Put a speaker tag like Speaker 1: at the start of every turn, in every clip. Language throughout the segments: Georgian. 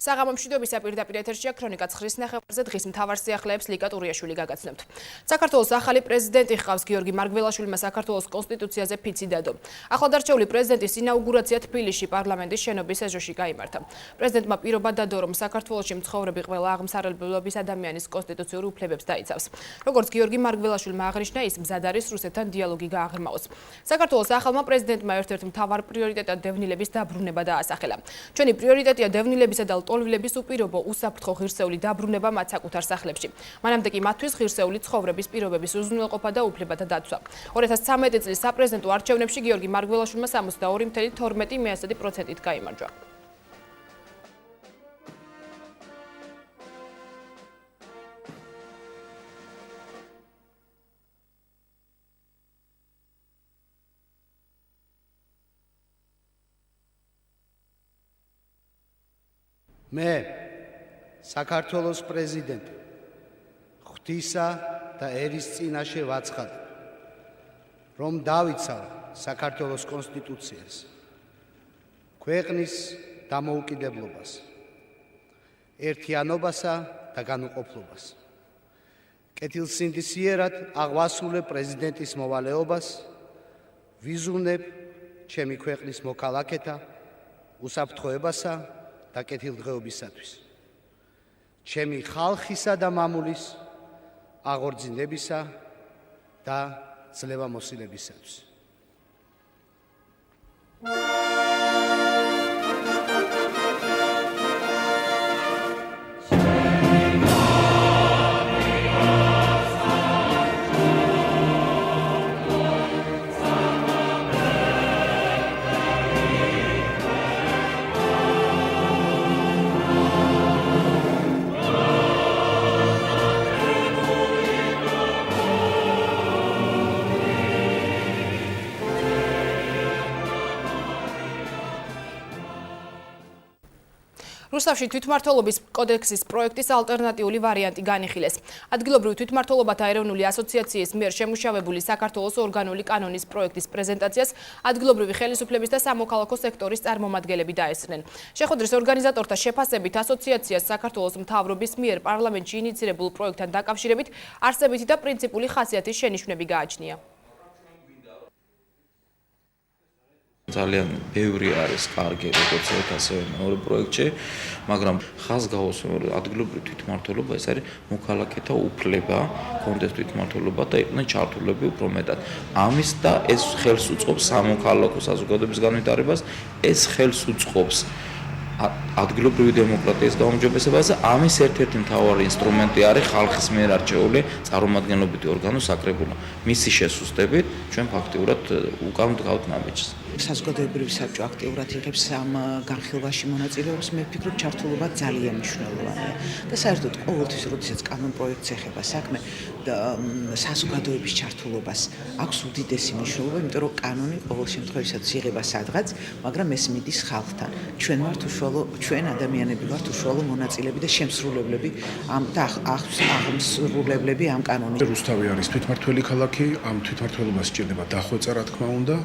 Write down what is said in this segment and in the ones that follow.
Speaker 1: საღამო მშვიდობისა პირდაპირ ეთერშია ქრონიკა ცხრის ნახევარზე დღის მთავარ სიახლეებს ლიკა ტურიაშვილი გაგაცნობთ. საქართველოს ახალი პრეზიდენტი ჰყავს გიორგი მარგველაშვილმა საქართველოს კონსტიტუციაზე ფიცი დადო. ახლადარჩეული პრეზიდენტის ინაუგურაცია თბილისში პარლამენტის შენობის ეზოში გაიმართა. პრეზიდენტმა პირობა დადო, რომ საქართველოში მცხოვრები ყველა აღმსარებლობის ადამიანის კონსტიტუციურ უფლებებს დაიცავს. როგორც გიორგი მარგველაშვილმა აღნიშნა, ის მზად არის რუსეთთან დიალოგი გააღრმაოს. საქართველოს ახალმა პრეზიდენტმა ერთ-ერთ მთავარ პრიორიტეტად დევნილების დაბრუნება დაასახელა. ჩვენი პრიორიტეტია დევნილებისა და ლტოლვილების უპირობო უსაფრთხო ღირსეული დაბრუნება მათ საკუთარ სახლებში. მანამდე კი მათთვის ღირსეული ცხოვრების პირობების უზრუნველყოფა და უფლებათა დაცვა. 2013 წლის საპრეზიდენტო არჩევნებში გიორგი მარგველაშვილმა 62.12% გაიმარჯვა.
Speaker 2: მე საქართველოს პრეზიდენტი ღვთისა და ერის წინაშე ვაცხადებ, რომ დავიცავ საქართველოს კონსტიტუციას, ქვეყნის დამოუკიდებლობას, ერთიანობასა და განუყოფლობას. კეთილსინდისიერად აღვასრულებ პრეზიდენტის მოვალეობას, ვიზუნებ ჩემი ქვეყნის მოქალაქეთა უსაფრთხოებასა და კეთილდღეობისათვის, ჩემი ხალხისა და მამულის აღორძინებისა და ძლევამოსილებისათვის.
Speaker 1: რუსთავში თვითმმართველობის კოდექსის პროექტის ალტერნატიული ვარიანტი განიხილეს. ადგილობრივი თვითმმართველობათა ეროვნული ასოციაციის მიერ შემუშავებული საქართველოს ორგანული კანონის პროექტის პრეზენტაციას ადგილობრივი ხელისუფლების და სამოქალაქო სექტორის წარმომადგენლები დაესწრნენ. შეხვედრის ორგანიზატორთა შეფასებით ასოციაციას საქართველოს მთავრობის მიერ პარლამენტში ინიცირებულ პროექტთან დაკავშირებით არსებითი და პრინციპული ხასიათის შენიშვნები გააჩნია.
Speaker 3: ძალიან ბევრი არის კარგი როგორც ერთ ასევე მეორე პროექტში, მაგრამ ხაზგაუსმე ადგილობრივი თვითმმართველობა ეს არის მოქალაქეთა უფლება, კონდეს თვითმმართველობა და იყვნენ ჩართულები უფრო მეტად. ამის და ეს ხელს უწყობს სამოქალაქო საზოგადოების განვითარებას, ეს ხელს უწყობს ადგილობრივი დემოკრატიის გაუმჯობესებას. ამის ერთ-ერთი მთავარი ინსტრუმენტი არის ხალხის მიერ არჩეული წარმომადგენლობითი ორგანოს საკრებულო. მისი შესუსტებით ჩვენ ფაქტიურად უკან ვდგავთ ნაბიჯს.
Speaker 4: საზოგადოებრივი საბჭო აქტიურად იღებს ამ განხილვაში მონაწილეობას. მე ვფიქრობ, ჩართულობა ძალიან მნიშვნელოვანია და საერთოდ ყოველთვის, როდესაც კანონ პროექტს ეხება საქმე, საზოგადოების ჩართულობას აქვს უდიდესი მნიშვნელობა, იმიტომ რომ კანონი ყოველ შემთხვევაში იღება სადღაც, მაგრამ ეს მიდის ხალხთან. ჩვენ ადამიანები ვართ უშუალო მონაწილეები და შემსრულებლები და აღმსრულებლები ამ კანონის.
Speaker 5: რუსთავი არის თვითმმართველი ქალაქი, ამ თვითმმართველობას სჭირდება დახვეწა, რა თქმა უნდა.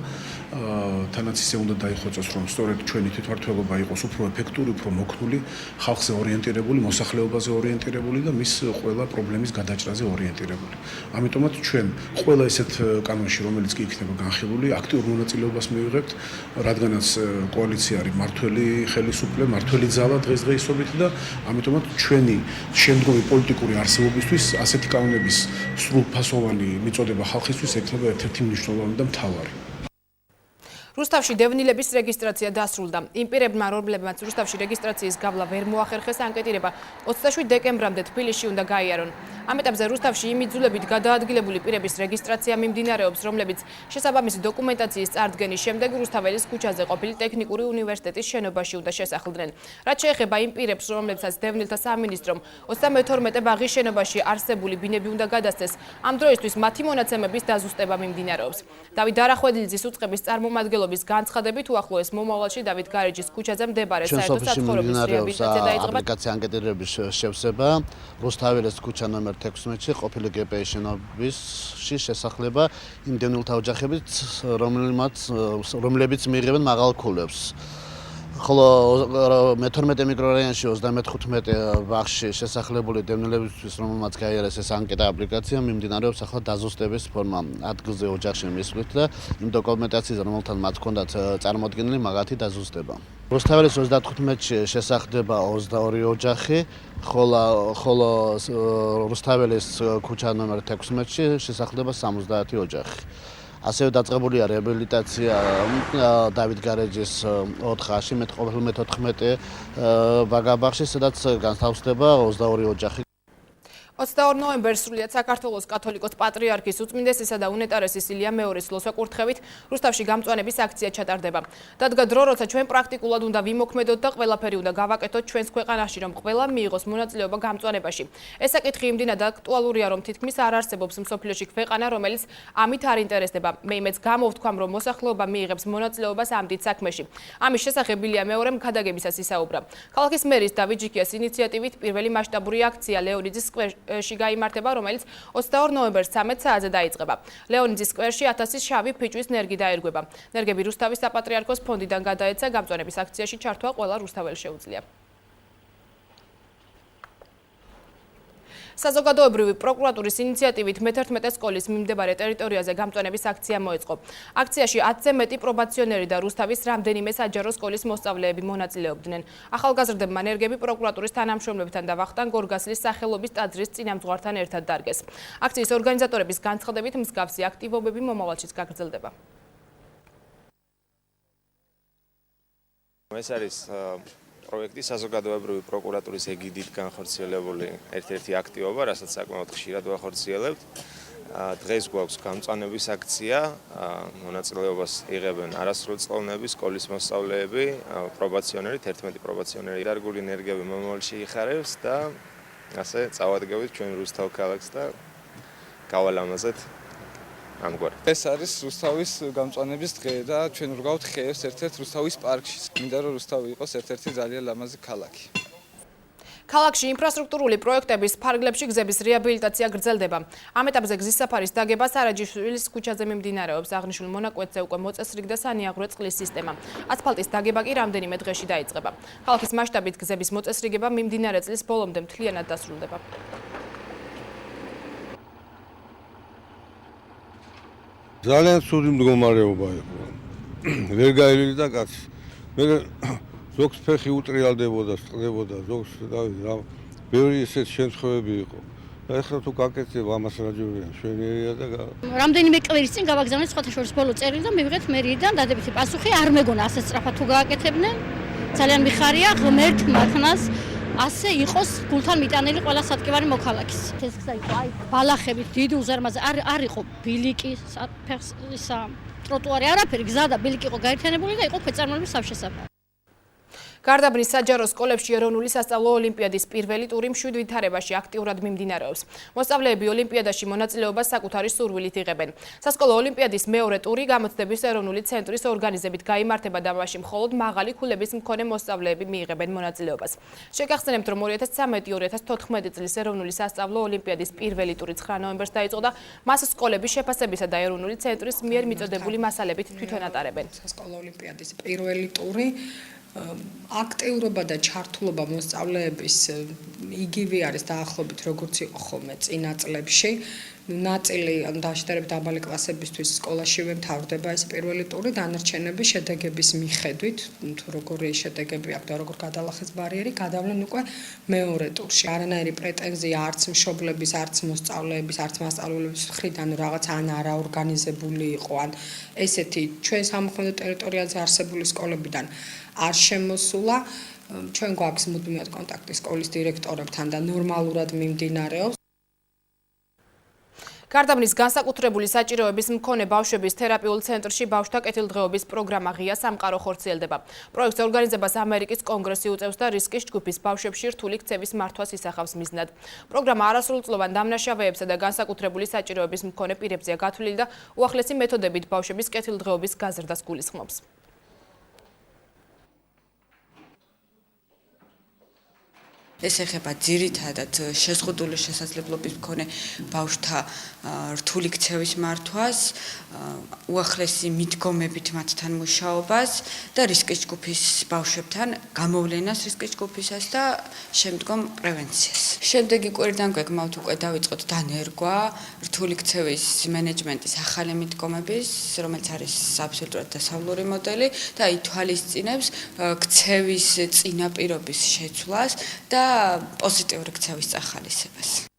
Speaker 5: თანაც ისე უნდა დაიხოცოს, რომ სწორედ ჩვენი თვითმმართველობა იყოს უფრო ეფექტური, უფრო მოქნული, ხალხზე ორიენტირებული, მოსახლეობაზე ორიენტირებული და მის ყველა პრობლემის გადაჭრაზე ორიენტირებული. ამიტომაც ჩვენ ყველა ესეთ კანონში, რომელიც კი იქნება განხილული, აქტიურ მონაწილეობას მივიღებთ, რადგანაც კოალიცია არის მართველი ხელისუფლება, მართველი ძალა დღესდღეობით და ამიტომაც ჩვენი შემდგომი პოლიტიკური არსებობისთვის ასეთი კანონების სრულფასოვანი მიწოდება ხალხისთვის ექნება ერთ-ერთი მნიშვნელოვანი და მთავარი.
Speaker 1: რუსთავში დევნილების რეგისტრაცია დასრულდა. იმ პირებმა, რომლებმაც რუსთავში რეგისტრაციის გავლა ვერ მოახერხეს, ანკეტირება 27 დეკემბრამდე თბილისში უნდა გაიარონ. ამ ეტაპზე რუსთავში იმ იძულებით გადაადგილებული პირების რეგისტრაცია მიმდინარეობს, რომლებიც შესაბამისი დოკუმენტაციის წარდგენის შემდეგ რუსთაველის ქუჩაზე ყოფილი ტექნიკური უნივერსიტეტის შენობაში უნდა შესახლდნენ. რაც შეეხება იმ პირებს, რომლებსაც დევნილთა სამინისტრომ 32 ბაღის შენობაში არსებული ბინები უნდა გადასცეს, ამ დროისთვის მათი მონაცემების დაზუსტება მიმდინარეობს. დავით დარახვედილიძის უწყების წარმომადგენლობის განცხადებით უახლოეს მომავალში დავით გარეჯის ქუჩაზე მდებარე საერთო საცხოვრებლის რეაბილიტაცია დაიწყება.
Speaker 6: აპლიკაცია ანკეტირების შევსება რუსთაველის ქუჩა ნომერ 16-ში ყოფილი გპ-ის შენობაში შესახლება იმ დევნილთა ოჯახებით, რომლებიც მიიღებენ მაღალ ქულებს. ხოლო მე-12 მიკრორაიონში 35 ბაღში შესახლებული დევნილებისთვის, რომელმაც გაიარეს ეს ანკეტა აპლიკაცია, მიმდინარეობს ახლა დაზუსტების ფორმა ადგილზე ოჯახში მისვლით და იმ დოკუმენტაციაზე, რომელთან მათ ჰქონდათ წარმოდგენილი მაგათი დაზუსტება. რუსთაველის 35-ში შესახდება 22 ოჯახი, ხოლო რუსთაველის ქუჩა ნომერ 16-ში შესახდება 70 ოჯახი. ასევე დაწყებულია რეაბილიტაცია დავით გარეჯის 4-ში, მე-14 ბაგაბაღში, სადაც განსთავსდება 22 ოჯახი.
Speaker 1: 22 ნოემბერს სრულიად საქართველოს კათოლიკოს პატრიარქის უწმინდესისა და უნეტარესის ილია მეორის ლოს ეკურთხევით რუსთავში გამწვანების აქცია ჩატარდება. დადგა დრო, როცა ჩვენ პრაქტიკულად უნდა ვიმოქმედოთ და ყველაფერი უნდა გავაკეთოთ ჩვენს ქვეყანაში, რომ ყველა მიიღოს მონაწილეობა გამწვანებაში. ეს საკითხი იმდენად აქტუალურია, რომ თითქმის არ არსებობს მსოფლიოში ქვეყანა, რომელიც ამით არ ინტერესდება. მე იმედს გამოვთქვამ, რომ მოსახლეობა მიიღებს მონაწილეობას ამ დიდ საქმეში. ამის შესახებ ილია მეორემ ქადაგებისას ისაუბრა. ქალაქის მერის დავით ჯიქიას ინიციატივით პირველი მასშტაბური აქცია ლეონიძის სკვერში გაიმართება, რომელიც 22 ნოემბერს 13 საათზე დაიწყება. ლეონიძის სკვერში 1000 შავი ფიჭვის ნერგი დაერგვება. ნერგები რუსთავის საპატრიარქოს ფონდიდან გადაეცა, გამწვანების აქციაში ჩართვა ყველა რუსთაველს შეუძლია. საზოგადოებრივი პროკურატურის ინიციატივით მე-11 სკოლის მიმდებარე ტერიტორიაზე გამწვანების აქცია მოეწყო. აქციაში 10-ზე მეტი პრობაციონერი და რუსთავის რამდენიმე საჯარო სკოლის მოსწავლეები მონაწილეობდნენ. ახალგაზრდებმა ნერგები პროკურატურის თანამშრომლებთან და ვახტანგ გორგასლის სახელობის ტაძრის წინამძღვართან ერთად დარგეს. აქციის ორგანიზატორების განცხადებით მსგავსი აქტივობები მომავალშიც გაგრძელდება.
Speaker 7: ეს არის პროექტი საზოგადოებრივი პროკურატურის ეგიდით განხორციელებული ერთ-ერთი აქტივობა, რასაც საკმაოდ ხშირად ვახორციელებთ. დღეს გვაქვს გამწვანების აქცია, მონაწილეობას იღებენ არასრულწლოვნები, სკოლის მოსწავლეები, პრობაციონერი, 11 პრობაციონერი დარგული ნერგები მომავალში იხარებს და ასე წავადგებით ჩვენ რუსთავ ქალაქს და გავალამაზეთ ამგვარ.
Speaker 8: ეს არის რუსთავის გამწვანების დღე და ჩვენ ვდგავთ ხეებს ერთ-ერთ რუსთავის პარკში. მინდა რომ რუსთავი იყოს ერთ-ერთი ძალიან ლამაზი ქალაქი.
Speaker 1: ქალაქში ინფრასტრუქტურული პროექტების ფარგლებში გზების რეაბილიტაცია გრძელდება. ამ ეტაპზე გზის საფარის დაგება სარაჯიშვილის ქუჩაზე მიმდინარეობს. აღნიშნულ მონაკვეთზე უკვე მოწესრიგდა და სანიაღვრე წყლის სისტემა. ასფალტის დაგება კი რამდენიმე დღეში დაიწყება. ქალაქის მასშტაბით გზების მოწესრიგება მიმდინარე წლის ბოლომდე მთლიანად დასრულდება.
Speaker 9: ძალიან ცუდი მდგომარეობა იყო. ვერ გაივლიდა კაცი. მე ზოგს ფეხი უტრიალდებოდა, სტყდებოდა, ზოგს რა ბევრი ესეთ შემთხვევები იყო. და ეხლა თუ გაკეთებ ამას რაჯობია, შვენიერია და
Speaker 10: რამდენიმე კვირის წინ გავაგზავნეთ სხვათა შორის ბოლო წერილი და მივიღეთ მერიიდან დადებითი პასუხი. არ მეგონა ასე სწრაფად თუ გააკეთებდნენ. ძალიან მიხარია ღმერთ მათნას ასე იყოს გულთან მიტანილი ყველა სადგევარი მოქალაქის. ეს გზა იყო აი ბალახებით დიდი უზარმაზი არ იყო ბილიკი ისა ტროტუარი არაფერი გზა და ბილიკი იყო გაერთიანებული და იყო ქვეწარმოების სამშესაფარი.
Speaker 1: გარდაბნის საჯარო სკოლებში ეროვნული სასწავლო ოლიმპიადის პირველი ტური მშვიდ ვითარებაში აქტიურად მიმდინარეობს. მოსწავლეები ოლიმპიადაში მონაწილეობას საკუთარი სურვილით იღებენ. სასკოლო ოლიმპიადის მეორე ტური გამოცდების ეროვნული ცენტრის ორგანიზებით გაიმართება და მასში მხოლოდ მაღალი ქულების მქონე მოსწავლეები მიიღებენ მონაწილეობას. შეგახსენებთ, რომ 2013-2014 წლის ეროვნული სასწავლო ოლიმპიადის პირველი ტური 9 ნოემბერს დაიწყო და მას სკოლების შეფასებისა და ეროვნული ცენტრის მიერ მიწოდებული მასალებით თვითონ ატარებენ.
Speaker 11: სასკოლო ოლიმპიადის პირველი ტური აქტიურობა და ჩართულობა მოსწავლეების იგივე არის დაახლოებით როგორც იყო ხოლმე წინა წლებში. ნაწილი დაშტერებით დაბალი კლასებისთვის სკოლაშივე მთავრდება ეს პირველი ტური, დანარჩენები შედეგების მიხედვით, თუ როგორი შედეგები აქვს და როგორ გადალახეს ბარიერი, გადავლენ უკვე მეორე ტურში. არანაირი პრეტენზია არც მშობლების, არც მოსწავლეების, არც მასწავლებლების მხრიდან რაღაც ან არაორგანიზებული იყო, ან ესეთი ჩვენ სამოქმედო ტერიტორიაზე არსებული სკოლებიდან არ შემოსულა. ჩვენ გვაქვს მუდმივად კონტაქტი სკოლის დირექტორებთან და ნორმალურად მიმდინარეობს.
Speaker 1: გარდაბნის განსაკუთრებული საჭიროების მქონე ბავშვების თერაპიულ ცენტრში ბავშვთა კეთილდღეობის პროგრამა ღია სამყარო ხორციელდება. პროექტს ორგანიზებას ამერიკის კონგრესი უწევს და რისკის ჯგუფის ბავშვებში რთული ქცევის მართვას ისახავს მიზნად. პროგრამა არასრულწლოვან დამნაშავეებსა და განსაკუთრებული საჭიროების მქონე პირებზეა გათვლილი და უახლესი მეთოდებით ბავშვების კეთილდღეობის გაზრდას გულისხმობს.
Speaker 12: ეს ეხება ძირითადად შეზღუდული შესაძლებლობის მქონე ბავშვთა რთული ქცევის მართვას, უახლესი მიდგომებით მათთან მუშაობას და რისკის ჯგუფის ბავშვებთან გამოვლენას რისკის ჯგუფისას და შემდგომ პრევენციას. შემდეგი კვირიდან გვეგმავთ უკვე დავიწყოთ დანერგვა რთული ქცევის მენეჯმენტის ახალი მიდგომების, რომელიც არის აბსოლუტურად დასავლური მოდელი და ითვალისწინებს ქცევის წინაპირობის შეცვლას და პოზიტიური ქცევის წახალისებას.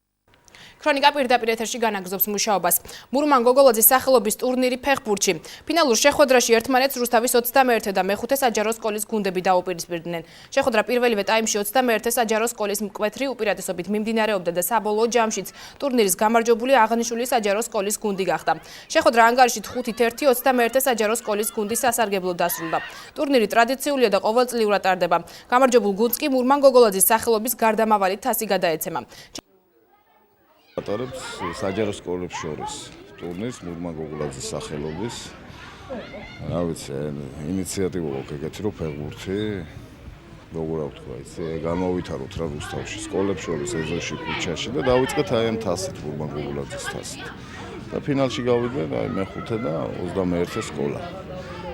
Speaker 1: ქრონიკა პირდაპირ ეთერში განაგრძობს მუშაობას. მურმან გოგოლაძის სახელობის ტურნირი ფეხბურთში. ფინალურ შეხვედრაში ერთმანეთს რუსთავის 21 და მე-5 საჯარო სკოლის გუნდები დაუპირისპირდნენ. შეხვედრა პირველივე ტაიმში 21 საჯარო სკოლის მკვეთრი უპირატესობით მიმდინარეობდა და საბოლოო ჯამშიც ტურნირის გამარჯვებული აღნიშნული საჯარო სკოლის გუნდი გახდა. შეხვედრა ანგარიში 5-1 21 საჯარო სკოლის გუნდის სასარგებლოდ დასრულდა. ტურნირი ტრადიციულია და ყოველწლიურად ტარდება. გამარჯვებულ გუნდს კი მურმან გოგოლაძის სახელობის გარდამავალი თასი გადაეცემა.
Speaker 13: ატარებს საჯარო სკოლებს შორის ტურნირს მურმან გოგოლაძის სახელობის. რა ვიცი, ინიციატივა აქვს ეგეთი რომ ფეხბურთი როგორ ვთქვა, იცი, გამოვითაროთ რა რუსთავში სკოლებს შორის ეზოში ქუჩაში და დავიწყეთ აი ამ თასით მურმან გოგოლაძის თასით. და ფინალში გავიდნენ აი მე-5 და 21 სკოლა.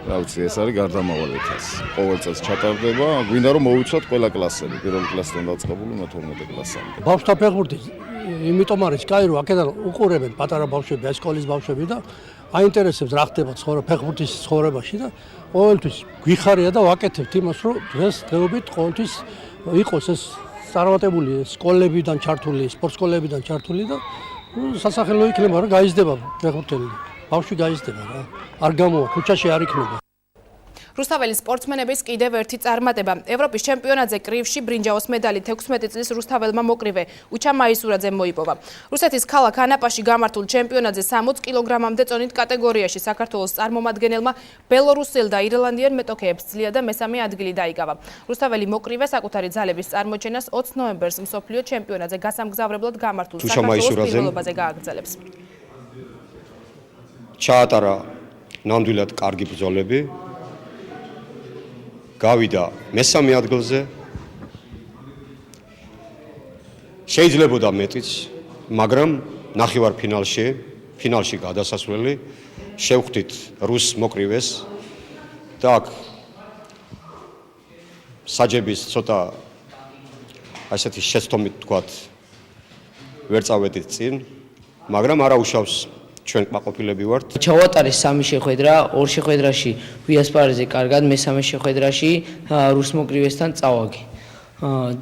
Speaker 13: რა ვიცი, ეს არის გარდამავალი თასი. ყოველ წელს ჩატარდება, გვინდა რომ მოვიცვათ ყველა კლასები, პირველი კლასიდან დაწყებული მე-12 კლასამდე.
Speaker 14: ბავშვთა ფეხბურთი იმიტომ არის კაი რომ აქედან უყურებენ პატარა ბავშვები, სკოლის ბავშვები და აინტერესებს რა ხდება ფეხბურთის ცხოვრებაში და ყოველთვის გვიხარია და ვაკეთებთ იმას რომ დღესდღეობით ყოველთვის იყოს ეს წარმატებული სკოლებიდან ჩართული, სპორტ სკოლებიდან ჩართული და სასახელო იქნება რა გაიზრდება ფეხბურთელი. ბავშვი გაიზრდება რა. არ გამოვა, ქუჩაში არ იქნება.
Speaker 1: რუსთაველის სპორტსმენების კიდევ ერთი წარმატება. ევროპის ჩემპიონატზე კრივში ბრინჯაოს მედალი 16 წლის რუსთაველმა მოკრივე უჩა მაისურაძემ მოიპოვა. რუსეთის ქალაქ ანაპაში გამართულ ჩემპიონატზე 60 კილოგრამამდე წონით კატეგორიაში საქართველოს წარმომადგენელმა ბელორუსელ და ირლანდიელ მეტოქეებს ძლია და მესამე ადგილი დაიკავა. რუსთაველი მოკრივე საკუთარი ძალების წარმოჩენას 20 ნოემბერს მსოფლიო ჩემპიონატზე გასამგზავრებლად გამართულ საქართველოს პირველობაზე გააგრძელებს.
Speaker 15: ჩაატარა ნამდვილად კარგი ბრძოლები. გავიდა მესამე ადგილზე. შეიძლებოდა მეტიც, მაგრამ ნახევარფინალში გადასასვლელი შევხვდით რუს მოკრივეს და აქ საჯების ცოტა ასეთი შეცდომით თქვათ ვერ წავედით წინ, მაგრამ არა უშავს ჩვენ კმაყოფილები ვართ.
Speaker 16: ჩავატარეს 3 შეხვედრა, 2 შეხვედრაში ვიასპარეზე კარგად, მესამე შეხვედრაში რუს მოკრივესთან წავაგე.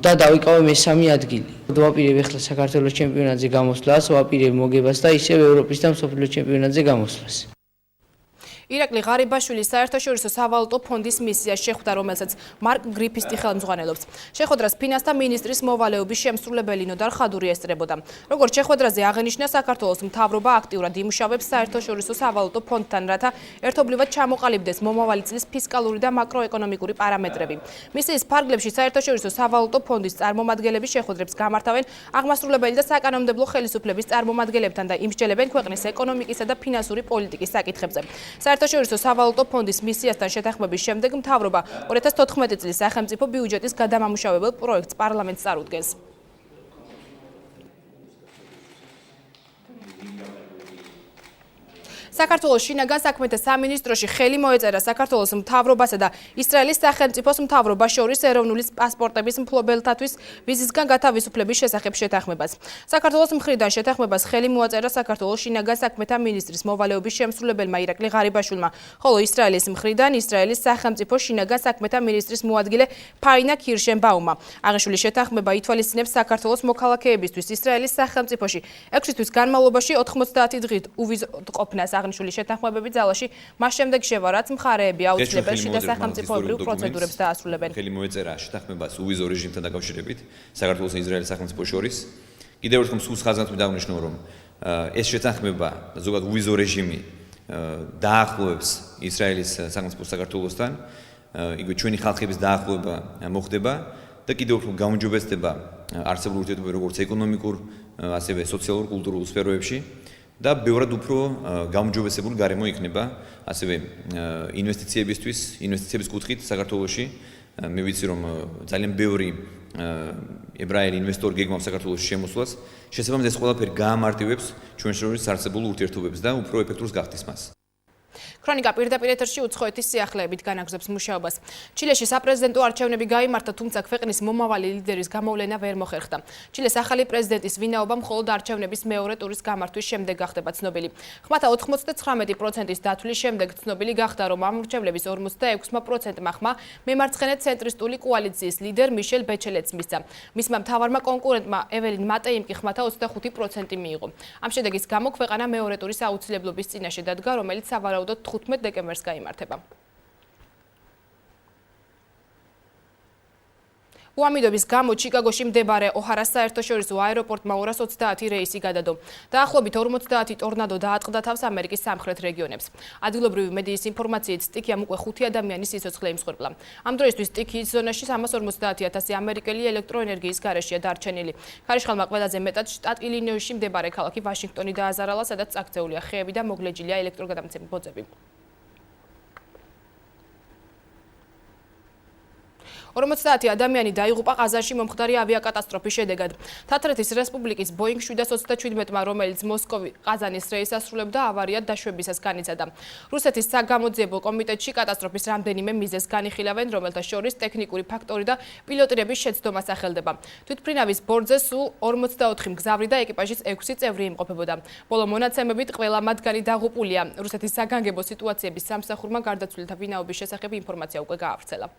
Speaker 16: და დავიკავე მესამე ადგილი. ვაპირებ ახლა საქართველოს ჩემპიონატზე გამოსვლას, ვაპირებ მოგებას და ისევ ევროპის და მსოფლიო ჩემპიონატზე გამოსვლას.
Speaker 1: ირაკლი ღარიბაშვილის საერთაშორისო სავალუტო ფონდის მისიას შეხვდა, რომელსაც მარკ გრიფისტი ხელმძღვანელობს. შეხვედრას ფინანსთა მინისტრის მოვალეობის შემსრულებელი ნოდარ ხადური ესწრებოდა. როგორც შეხვედრაზე აღენიშნა, საქართველოს მთავრობა აქტიურად იმუშავებს საერთაშორისო სავალუტო ფონდთან, რათა ერთობლივად ჩამოყალიბდეს მომავალი წლის ფისკალური და მაკროეკონომიკური პარამეტრები. მისიის ფარგლებში საერთაშორისო სავალუტო ფონდის წარმომადგენლები შეხვედრებს გამართავენ აღმასრულებელი და საკანონმდებლო ხელისუფლების წარმომადგენლებთან და იმსჯელებენ ქვეყნის ეკონომიკისა და ფინანსური პოლიტიკის საკითხებზე. საერთაშორისო სავალუტო ფონდის მისიასთან შეთანხმების შემდეგ მთავრობა 2014 წლის სახელმწიფო ბიუჯეტის გადამამუშავებელ პროექტს პარლამენტს წარუდგენს. საქართველოს შინაგან საქმეთა სამინისტროში ხელი მოეწერა საქართველოს მთავრობასა და ისრაელის სახელმწიფოს მთავრობას შორის ეროვნული პასპორტების მფლობელთათვის ვიზისგან გათავისუფლების შესახებ შეთანხმებას. საქართველოს მხრიდან შეთანხმებას ხელი მოაწერა საქართველოს შინაგან საქმეთა მინისტრის მოვალეობის შემსრულებელმა ირაკლი ღარიბაშვილმა, ხოლო ისრაელის მხრიდან ისრაელის სახელმწიფო შინაგან საქმეთა მინისტრის მოადგილე ფაინა ქირშენბაუმმა. აღნიშნული შეთანხმება ითვალისწინებს საქართველოს მოქალაქეებისთვის ისრაელის სახელმწიფოში 6 თვის განმავლობაში 90 დღით უვიზოდ ყოფნას. აღნიშნული შეთანხმებები ძალაში მას შემდეგ შევა, რაც მხარეები აუცილებელ შიდა სახელმწიფოებრივ პროცედურებს დაასრულებენ.
Speaker 17: ხელი მოეწერა შეთანხმებას უვიზო რეჟიმთან დაკავშირებით საქართველოს და ისრაელის სახელმწიფოს შორის. კიდევ ერთხელ მსგავს ხაზგასმით დავნიშნო, რომ ეს შეთანხმება ზოგადად უვიზო რეჟიმი დაახლოებს ისრაელის სახელმწიფოს საქართველოსთან, იგივე ჩვენი ხალხების დაახლოება მოხდება და კიდევ უფრო გაუმჯობესდება არსებული ურთიერთობები როგორც ეკონომიკურ, ასევე სოციალურ, კულტურულ სფეროებში. და ბევრად უფრო გაუმჯობესებული გარემო იქნება ასევე ინვესტიციების კუთხით საქართველოში. მე ვიცი, რომ ძალიან ბევრი ებრაელი ინვესტორი გეგმავს საქართველოს შემოსვლას, შესაბამისად ეს ყველაფერი გაამარტივებს ჩვენ შორის არსებულ ურთიერთობებს და უფრო ეფექტურს გახდის მას.
Speaker 1: ქრონიკა პირდაპირ ეთერში უცხოეთის სიახლეებით განაგრძობს მუშაობას. ჩილეში საპრეზიდენტო არჩევნები გაიმართა, თუმცა ქვეყნის მომავალი ლიდერის გამოვლენა ვერ მოხერხდა. ჩილეს ახალი პრეზიდენტის ვინაობა მხოლოდ არჩევნების მეორე ტურის გამართვის შემდეგ გახდება ცნობილი. ხმათა 99%-ის დათვლის შემდეგ ცნობილი გახდა, რომ ამ მრჩევლების 46%-მა ხმა მემარცხენე ცენტრისტული კოალიციის ლიდერ მიშელ ბეჩელეტს მისცა. მისმა მთავარმა კონკურენტმა ეველინ მატეიმ კი ხმათა 25% მიიღო. ამ შედეგის გამო ქვეყანა მეორე ტურის აუცილებლობის წინაშე დადგა, რომელიც სავარაუდოდ 15 დეკემბერს გაიმართება. უამიდობის გამო ჩიკაგოში მდებარე ოჰარას საერთაშორისო აეროპორტმა 230 რეისი გადადო. დაახლოებით 50 ტორნადო დაატყდა თავს ამერიკის სამხრეთ რეგიონებს. ადგილობრივი მედიის ინფორმაციით სტიქიამ უკვე 5 ადამიანის სიცოცხლე იმსხვერპლა. ამ დროისთვის სტიქიის ზონაში 350,000 ამერიკელი ელექტროენერგიის გარეშეა დარჩენილი. ქარიშხალმა ყველაზე მეტად შტატ ილინოისში მდებარე ქალაქი ვაშინგტონი დააზარალა, სადაც წაქცეულია ხეები და მოგლეჯილია ელექტროგადამცემი ბოძები. 50 ადამიანი დაიღუპა ყაზანში მომხდარი ავიაკატასტროფის შედეგად. თათრეთის რესპუბლიკის Boeing 737-მა, რომელიც მოსკოვი-ყაზანის რეისს ასრულებდა, ავარიად დაშვებისას განიცადა. რუსეთის საგამოძიებო კომიტეტში კატასტროფის რამდენიმე მიზეზს განიხილავენ, რომელთა შორის ტექნიკური ფაქტორი და პილოტირების შეცდომა სახელდება. თვითმფრინავის ბორტზე სულ 44 მგზავრი და ეკიპაჟის 6 წევრი იმყოფებოდა. ბოლო მონაცემებით ყველა მათგანი დაღუპულია. რუსეთის საგანგებო სიტუაციების სამსახურმა გარდაცვლილთა ვინაობის შესახებ ინფორმაცია უკვე გაავრცელა.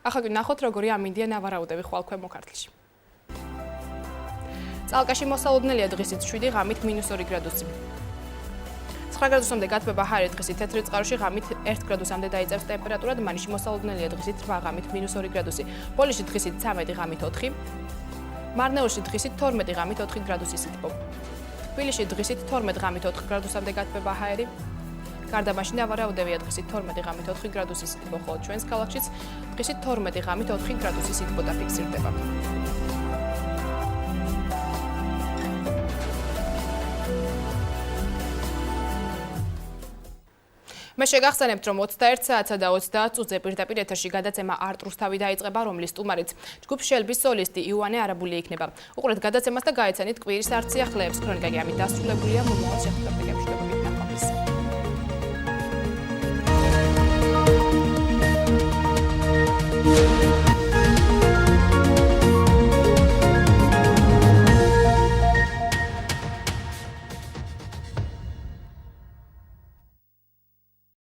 Speaker 1: ახლა გინახოთ როგორი ამინდია ნავარაუდები ხვალ ქვემო ქართლში. წალკაში მოსალოდნელია დღისით 7, ღამით -2 გრადუსი. 9 გრადუსამდე გათბება ჰაერი, დღისით თეთრი წყაროში, ღამით 1 გრადუსამდე დაიწევს ტემპერატურა, დმანისში მოსალოდნელია დღისით 8, ღამით -2 გრადუსი. პოლიში დღისით 13, ღამით 4. მარნეულში დღისით 12, ღამით 4 გრადუსი სითბო. თბილისში დღისით 12, ღამით 4 გრადუსამდე გათბება ჰაერი. გარდა მაშინ ნავარაუდებია დღისით 12, ღამით 4 გრადუსი სითბო, ხოლო ჩვენს ქალაქშიც დღისით 12, ღამით 4 გრადუსი სითბო დაფიქსირდება. მე შეგახსენებთ, რომ 21 საათსა და 30 წუთზე პირდაპირ ეთერში გადაცემა არტ რუსთავი დაიწყება, რომლის სტუმარიც ჯგუფ შელბის სოლისტი იოანე არაბული იქნება. უყურეთ გადაცემას და გაეცანით კვირის არც სიახლეებს. ქრონიკა კი ამით დასრულებულია. მომავალ შეხვედრამდე გემშვიდობებით.